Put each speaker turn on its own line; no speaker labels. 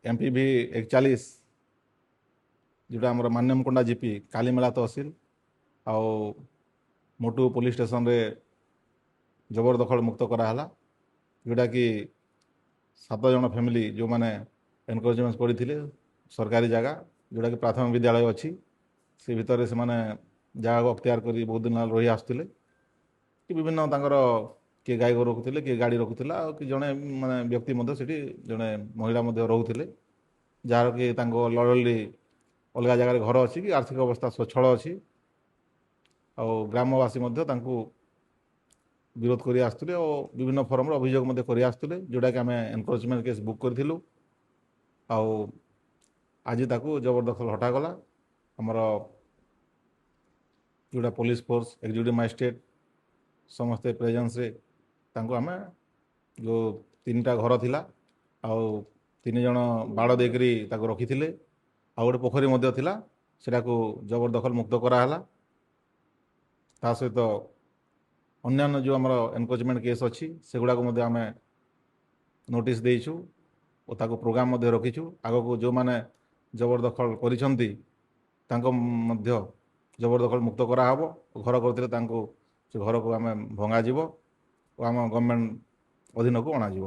MPV 41 जोटा आम मान्यमकोंडा GP Kalimela tehsil आउ मोटू पुलिस स्टेशन रे जबरदखल मुक्त कराला जोटा कि 7 जन फैमिली जो मैंने एनकरेजमेंट करते सरकारी जगह जोटा कि प्राथमिक विद्यालय अच्छी से भितर से मैंने जगह अख्तियार कर बहुत दिन रही आसुले कि विभिन्न तांकर किए गाई गोरु रखुले किए गाड़ी रखुला कि जड़े माने व्यक्ति से जड़े महिला रोते जार कि लड़ली अलग जगार घर अच्छी कि आर्थिक अवस्था स्वच्छल अच्छी आ ग्रामवासी विरोध कर आसुले और विभिन्न फोरम अभियोग कर आसुले जोटा कि आम एनकरेजमेंट केस बुक करूँ आज ताकू जबरदखल हटागला आमर जोटा पुलिस फोर्स एक्जिक्यूटिव मजिस्ट्रेट समस्ते प्रेजेंस रे तांको आमे जो 3टा घर थिला आउ 3 जन बाड़ देकरी ताको रखिथिले आ गोटे पोखरी मध्य थिला सेटाको जबरदखल मुक्त कराला ता सहित अन्यान्य जो आमर एनकरेजमेंट केस अच्छी सेगुड़ा को आम नोटिस देइछु और ताको प्रोग्राम रखीछु आगो को जो माने जबरदखल करिसंती तांको मध्य जबरदखल मुक्त कराहब घर करते से घर को आम भंगा और आम गवर्नमेंट अधीन को अणाजिव।